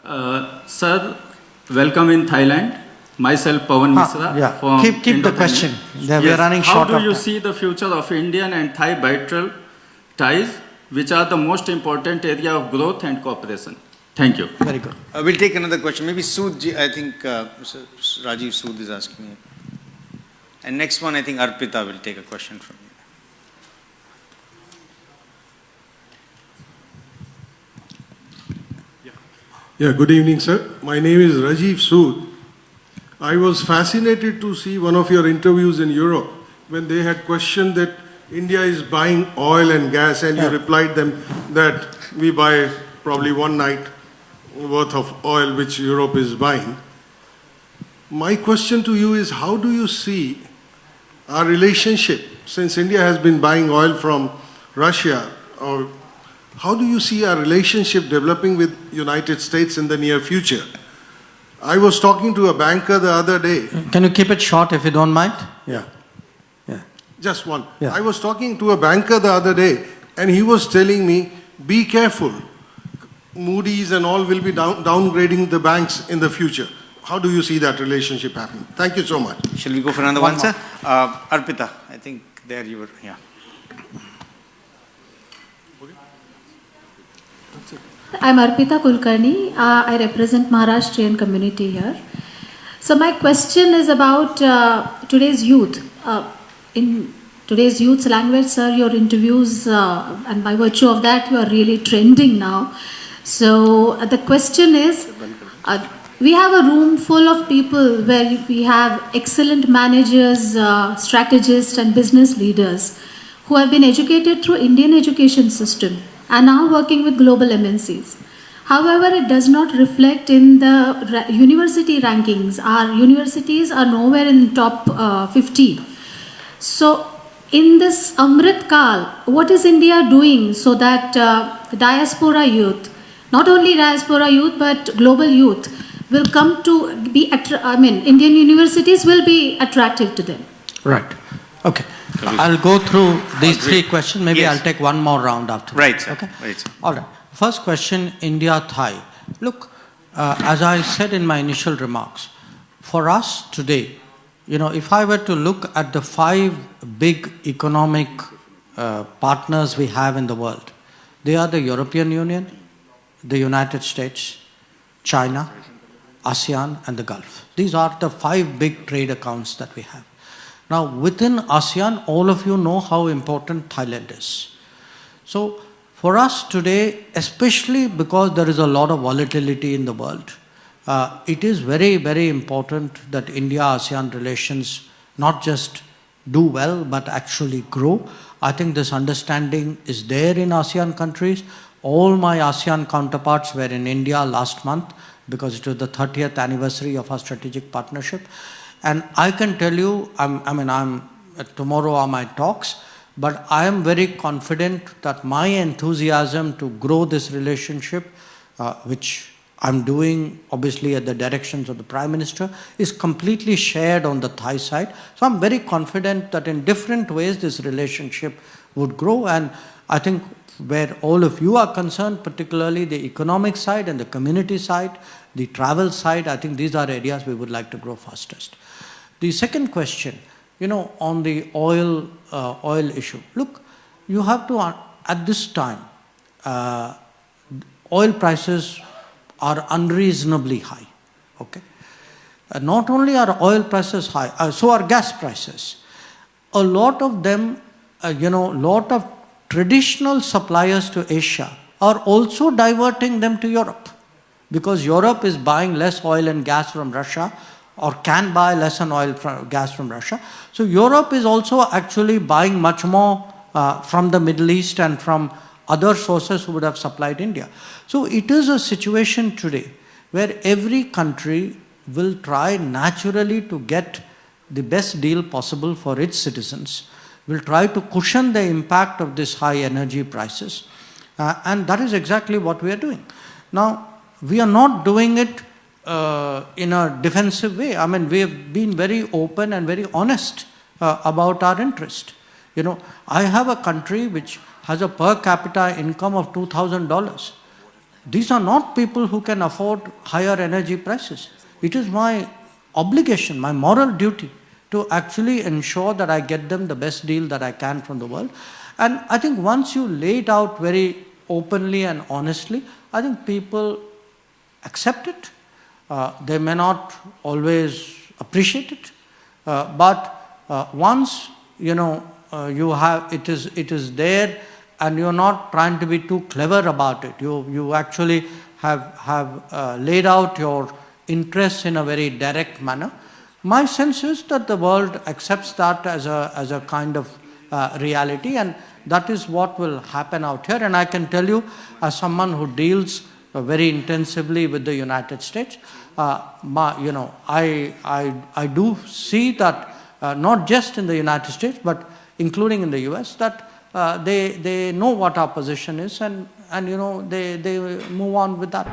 Sir, welcome in Thailand. Myself, Pawan Misra. Yeah. From Keep the question. We are running short. How do you see the future of Indian and Thai bilateral ties, which are the most important area of growth and cooperation? Thank you. Very good. We'll take another question. Maybe Sood, I think Rajiv Sood is asking me. And next one, I think Arpita will take a question from you. Yeah, good evening, sir. My name is Rajiv Sood. I was fascinated to see one of your interviews in Europe when they had questioned that India is buying oil and gas, and you replied them that we buy probably one night worth of oil which Europe is buying. My question to you is, how do you see our relationship, since India has been buying oil from Russia, or how do you see our relationship developing with United States in the near future? I was talking to a banker the other day. Can you keep it short if you don't mind? Yeah. Just one. Yeah. I was talking to a banker the other day, and he was telling me, be careful. Moody's and all will be downgrading the banks in the future. How do you see that relationship happening? Thank you so much. Shall we go for another one, sir? Arpita, I think there you were, yeah. I'm Arpita Kulkarni. I represent Maharashtrian community here. So my question is about today's youth. In today's youth's language, sir, your interviews, and by virtue of that, you are really trending now. So the question is, we have a room full of people where we have excellent managers, strategists and business leaders who have been educated through Indian education system and now working with global MNCs. However, it does not reflect in the university rankings. Our universities are nowhere in top 50. So, in this Amrit Kal, what is India doing so that diaspora youth, not only diaspora youth but global youth, will come to be, Indian universities will be attractive to them? Right. Okay. I'll go through these three questions. Maybe I'll take one more round after. Right, sir. Okay. Right, sir. All right. First question, India-Thai. Look, as I said in my initial remarks, for us today, if I were to look at the 5 big economic partners we have in the world, they are the European Union, the United States, China, ASEAN, and the Gulf. These are the 5 big trade accounts that we have. Now, within ASEAN, all of you know how important Thailand is. So, for us today, especially because there is a lot of volatility in the world, it is very, very important that India-ASEAN relations not just do well, but actually grow. I think this understanding is there in ASEAN countries. All my ASEAN counterparts were in India last month because it was the 30th anniversary of our strategic partnership. And I can tell you, tomorrow are my talks, but I am very confident that my enthusiasm to grow this relationship, which I'm doing obviously at the directions of the Prime Minister, is completely shared on the Thai side. So I'm very confident that in different ways this relationship would grow. And I think where all of you are concerned, particularly the economic side and the community side, the travel side, I think these are areas we would like to grow fastest. The second question, on the oil issue. Look, you have to, at this time, oil prices are unreasonably high, okay? Not only are oil prices high, so are gas prices. A lot of them, lot of traditional suppliers to Asia are also diverting them to Europe, because Europe is buying less oil and gas from Russia, or can buy less gas from Russia. So Europe is also actually buying much more from the Middle East and from other sources who would have supplied India. So it is a situation today where every country will try naturally to get the best deal possible for its citizens, will try to cushion the impact of this high energy prices. And that is exactly what we are doing. Now, we are not doing it in a defensive way. We have been very open and very honest about our interest. I have a country which has a per capita income of $2,000. these are not people who can afford higher energy prices. It is my obligation, my moral duty to actually ensure that I get them the best deal that I can from the world. And I think once you lay it out very openly and honestly, I think people accept it. They may not always appreciate it, but once you have it is there, and you're not trying to be too clever about it. You actually have laid out your interests in a very direct manner. My sense is that the world accepts that as a kind of reality, and that is what will happen out here. And I can tell you, as someone who deals very intensively with the United States, I do see that not just in the United States, but including in the US, that they know what our position is, and they move on with that.